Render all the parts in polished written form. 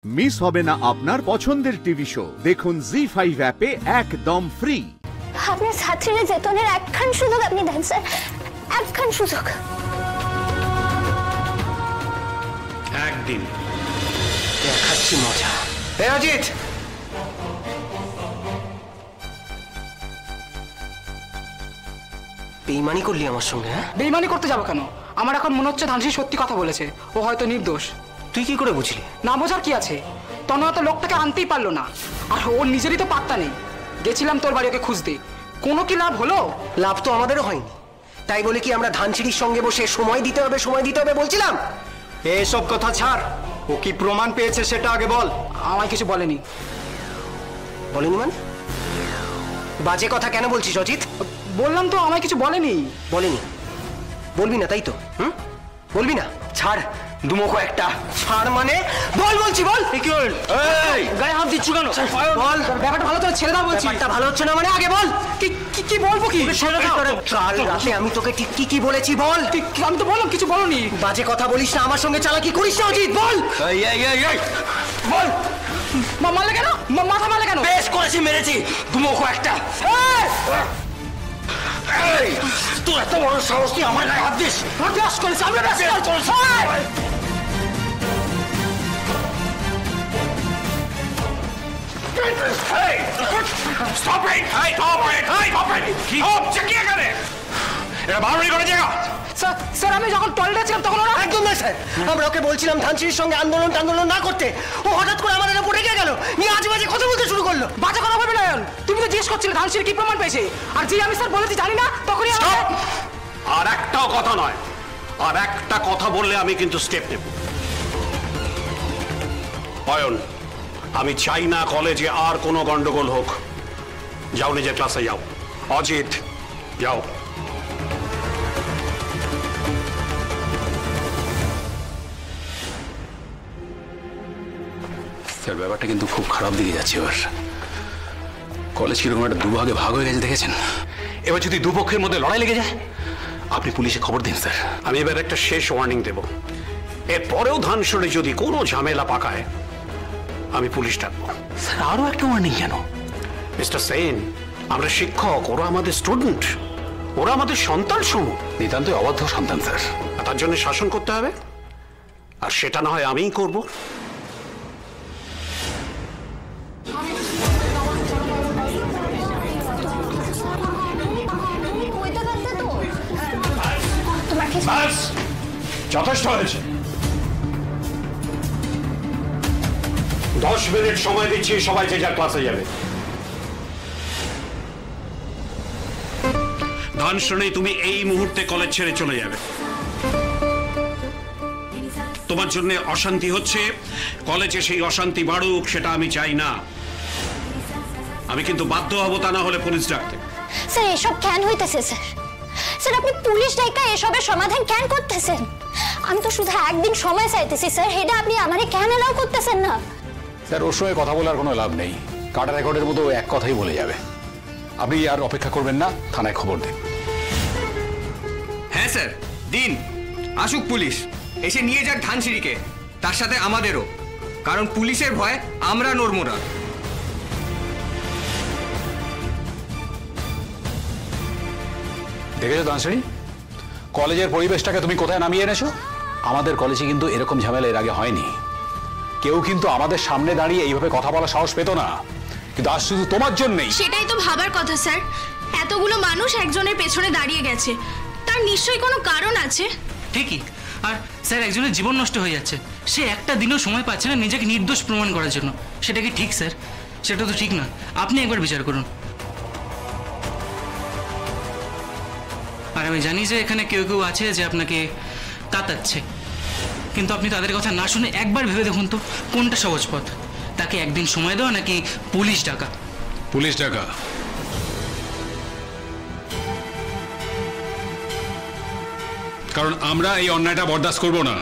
Miss হবে না আপনার পছন্দের টিভি শো। দেখুন জি5 অ্যাপে একদম ফ্রি। আপনার ছাত্রীরা যেতনের একখান সুযোগ আপনি দেন স্যার, একখান সুযোগ। একদিন দেখাচ্ছি মজা। অজিত, বেইমানি করলি আমার সঙ্গে? বেইমানি করতে যাবো কেন? আমার এখন মনে হচ্ছে ধানসি সত্যি কথা বলেছে, ও হয়তো নির্দোষ। তুই কি করে বুঝলি? না বোঝার কি আছে, তনয়া তো লোকটাকে আনতেই পারলো না, আর ওর নিজেরই তো পাত্তা নেই। গেছিলাম তোর বাড়ি ওকে খুঁজতে, কোনো কি লাভ হলো? লাভ তো আমাদেরও হয়নি, তাই বলে কি আমরা ধানসিঁড়ির সঙ্গে বসে সময় দিতে হবে বলছিলাম? এসব কথা ছাড়, ও কি প্রমাণ পেয়েছে সেটা আগে বল। আমায় কিছু বলেনি। বলেনি মানে? বাজে কথা কেন বলছিস অজিত? বললাম তো আমায় কিছু বলেনি। বলেনি? বলবি না তাই তো? বলবি না? ছাড় দুমুখো একটা। ছাড় মানে? বল বলছি, বল। গায়ে হাত দিচ্ছ কেন? বল। ব্যাপারটা ভালো তো ছেড়ে দাও বলছি। ব্যাপারটা ভালো হচ্ছে না মানে আগে বল। কি বলবো? কি কাল রাতে আমি তোকে ঠিক কি বলেছি বল। আমি তো বললাম কিছু বলনি। বাজে কথা বলিস না, আমার সঙ্গে চালাকি করিস না অজিত, বল। বল। মারলে কেন? মাথা মারলে কেন? বেশ করেছি, মেরেছি। দুমুখো একটা। তুই এত বড় সাহস কি আমার গায়ে হাত দিস? ব্যাস করেছি আমি, ব্যাস করেছি। Stop it! Hey, stop it! Hey, stop it! Stop! চেকিয়ে গেলে এটা বাউন্ডারি করে জায়গা। স্যার আমি যখন টয়লেটে ছিলাম তখন ওরা একদম না স্যার, আমরা ওকে বলছিলাম ধানসিঁড়ির সঙ্গে আন্দোলন না করতে, ও হঠাৎ করে আমাদের উপর রেগে গেল, নিয়ে আজে বাজে কথা বলতে শুরু করলো। বাজে কথা বলবে না, তুমি তো জিজ্ঞেস করছিলে ধানসিঁড়ি কি প্রমাণ পেয়েছে, আর যে আমি স্যার বলেছি জানি না তখনই আর একটাও কথা নয়, আর একটা কথা বললে আমি কিন্তু স্টেপ নেব। অয়ন, আমি চাই না কলেজে আর কোনো গন্ডগোল হোক। যাও নিজের ক্লাসে যাও। অজিত যাও। স্যার ব্যাপারটা কিন্তু খুব খারাপ দিকে যাচ্ছে। এবার কলেজ কিরকম একটা দুভাগে ভাগ হয়ে গেছে দেখেছেন। এবার যদি দুপক্ষের মধ্যে লড়াই লেগে যায়, আপনি পুলিশে খবর দিন স্যার। আমি এবার একটা শেষ ওয়ার্নিং দেব, এরপরেও ধানসরে যদি কোনো ঝামেলা পাকায় আমি পুলিশ ডাকবো। স্যার আরো একটা ওয়ার্নিং কেন? মিস্টার সেন, আমরা শিক্ষক, ওরা আমাদের স্টুডেন্ট, ওরা আমাদের সন্তান সমূহ। নিতান্তই অবাধ্য সন্তান স্যার। তার জন্য শাসন করতে হবে, আর সেটা না হয় আমিই করব। যথেষ্ট হয়েছে, 10 মিনিট সময় দিচ্ছি, সবাই যে যার ক্লাসে যাবে। ধানসরে তুমি এই মুহূর্তে কলেজ ছেড়ে চলে যাবে। তোমার জন্য অশান্তি হচ্ছে, কলেজে সেই অশান্তি বাড়ুক, সেটা আমি চাই না। আমি কিন্তু বাধ্য হব তা না হলে পুলিশ ডাকতে। স্যার এসব কেন হইতেছে স্যার? স্যার আপনি পুলিশ ডাকা এসবের সমাধান কেন করতেছেন? আমি তো শুধু একদিন সময় চাইতেছি স্যার, এটা আপনি আমারে কেন এলাও করতেছেন না? স্যার ওর সঙ্গে কথা বলার কোনো লাভ নেই, কাটা রেকর্ডের মতো এক কথাই বলে যাবে। আপনি আর অপেক্ষা করবেন না, থানায় খবর দিন। হ্যাঁ স্যার দিন, আসুক পুলিশ, এসে নিয়ে যাক ধানসিঁড়িকে, তার সাথে আমাদেরও, কারণ পুলিশের ভয় আমরা নড়বো না। দেখেছো ধানসিঁড়ি, কলেজের পরিবেশটাকে তুমি কোথায় নামিয়ে এনেছো? আমাদের কলেজে কিন্তু এরকম ঝামেলা এর আগে হয়নি। কেউ কিন্তু আমাদের সামনে দাঁড়িয়ে এইভাবে কথা বলার সাহস পেত না, কিন্তু আজ শুধু তোমার জন্যই। সেটাই তো ভাবার কথা স্যার, এতগুলো মানুষ একজনের পেছনে দাঁড়িয়ে গেছে, তার নিশ্চয়ই কোনো কারণ আছে। ঠিকই, আর স্যার একজনের জীবন নষ্ট হয়ে যাচ্ছে, সে একটা দিনও সময় পাচ্ছে না নিজেকে নির্দোষ প্রমাণ করার জন্য। সেটা কি ঠিক স্যার? সেটা তো ঠিক না, আপনি একবার বিচার করুন। আর আমি জানি যে এখানে কেউ কেউ আছে যে আপনাকে কাতাচ্ছে, কিন্তু আপনি তাদের কথা না শুনে একবার ভেবে দেখুন তো কোনটা সহজ পথ, তাকে একদিন সময় দেওয়া নাকি পুলিশ ডাকা? পুলিশ ডাকা। কারণ আমরা এই অন্যায়টা বরদাস্ত করব না।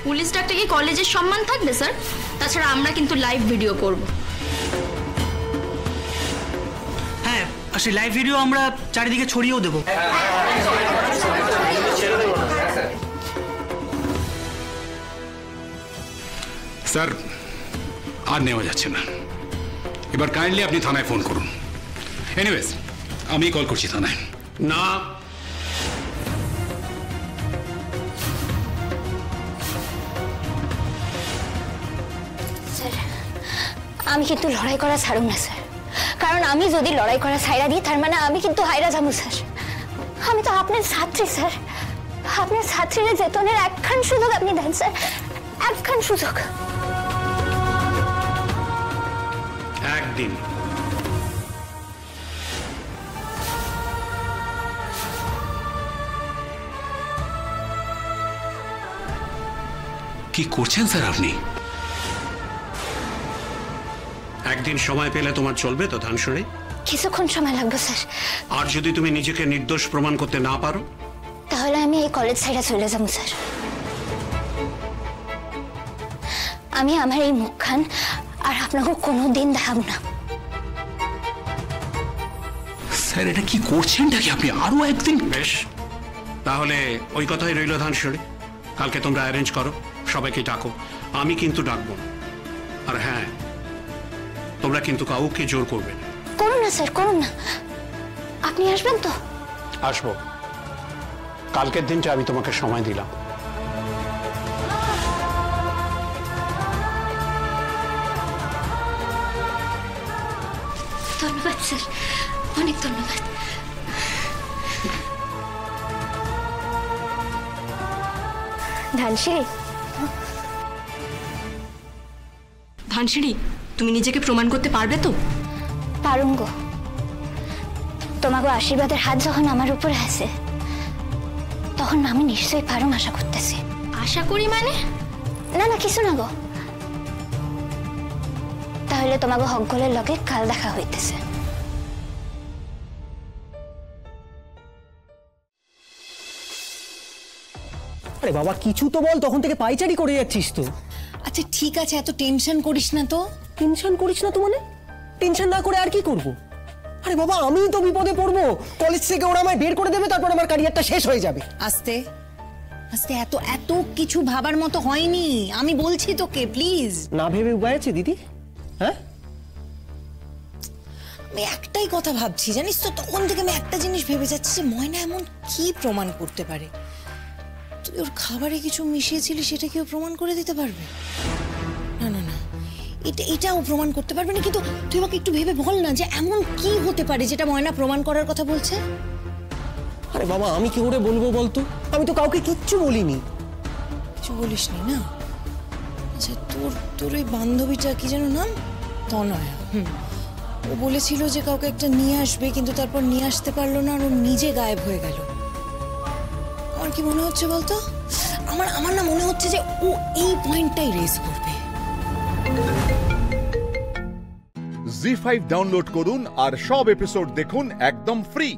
পুলিশ ডাকটা কি কলেজের সম্মান থাকবে স্যার? তাছাড়া আমরা কিন্তু লাইভ ভিডিও করব। হ্যাঁ, আর সেই লাইভ ভিডিও আমরা চারিদিকে ছড়িয়েও দেবো। স্যার আর নেওয়া যাচ্ছে না। এবার কাইন্ডলি আপনি থানায় ফোন করুন। এনিওয়েজ আমি কল করছি থানায়। না, স্যার আমি কিন্তু লড়াই করা ছাড়ুম না স্যার, কারণ আমি যদি লড়াই করা ছাইড়া দিই তার মানে আমি কিন্তু হাইরা যাবো স্যার। আমি তো আপনার ছাত্রী স্যার, আপনার ছাত্রীরা যেতনের একখান সুযোগ আপনি দেন স্যার, একখান সুযোগ। একদিন কি করছেন স্যার আপনি? একদিন সময় পেলে তোমার চলবে তো ধানসুরি? কিছুক্ষণ সময় লাগবে স্যার। আর যদি তুমি নিজেকে নির্দোষ প্রমাণ করতে না পারো তাহলে আমি এই কলেজ ছাইড়া চলে যাবো স্যার। আমি আমার এই মুখখান আর আপনাকে কোনোদিন দেখাবো না। স্যার এটা কি করছেনটা কি আপনি? আরো একদিন? বেশ, তাহলে ওই কথাই রইল ধানসুরি। কালকে তোমরা অ্যারেঞ্জ করো, সবাইকে ডাকো, আমি কিন্তু ডাকবো না। আর হ্যাঁ, তোমরা কিন্তু কাউকে জোর করবে না। করুন না স্যার, করুন না। আপনি আসবেন তো? আসবো, কালকের দিনটা আমি তোমাকে সময় দিলাম। ধন্যবাদ স্যার, অনেক ধন্যবাদ। ধানসিঁড়ি, ধানসিঁড়ি, তুমি নিজেকে প্রমাণ করতে পারবে তো? পারুম গো। তোমাকে আশীর্বাদের হাত যখন আমার উপরে আছে তখন আমি নিশ্চয়ই পারুম, আশা করতেছি। আশা করি মানে? না না, কিছু না গো। তাহলে তোমাকে হকগলের লগে কাল দেখা হইতেছে। আরে বাবা কিছু তো বল, তখন থেকে পাইচারি করে যাচ্ছিস তো। আচ্ছা ঠিক আছে, এত টেনশন করিস না তো। টেনশন করিস না তো মানে? টেনশন না করে আর কি করব? আরে বাবা আমিই তো বিপদে পড়বো। কলেজ থেকে ওরা আমায় বের করে দেবে, তারপর আমার ক্যারিয়ারটা শেষ হয়ে যাবে। আস্তে আস্তে, এত এত কিছু ভাবার মতো হয়নি, আমি বলছি তোকে প্লিজ। না ভেবে উপায় আছে দিদি? হ্যাঁ আমি একটাই কথা ভাবছি জানিস তো, তখন থেকে আমি একটা জিনিস ভেবে যাচ্ছি যে ময়না এমন কি প্রমাণ করতে পারে। তুই ওর খাবারে কিছু মিশিয়েছিলি, সেটা কেউ প্রমাণ করে দিতে পারবে? না না না, এটাও প্রমাণ করতে পারবে না। কিন্তু তুই আমাকে একটু ভেবে বল না যে এমন কি হতে পারে যেটা ময়না প্রমাণ করার কথা বলছে। আরে বাবা আমি কি করে বলবো বলতো? আমি তো কাউকে কিচ্ছু বলিনি। কিছু বলিসনি না? আচ্ছা তোর ওই বান্ধবীটা কি যেন নাম? তনয়া। ও বলেছিল যে কাউকে একটা নিয়ে আসবে, কিন্তু তারপর নিয়ে আসতে পারলো না, আর ও নিজে গায়েব হয়ে গেল। আমার কি মনে হচ্ছে বলতো? আমার না মনে হচ্ছে যে ও এই পয়েন্টটাই রেজ করবে। জি5 ডাউনলোড করুন আর সব এপিসোড দেখুন একদম ফ্রি।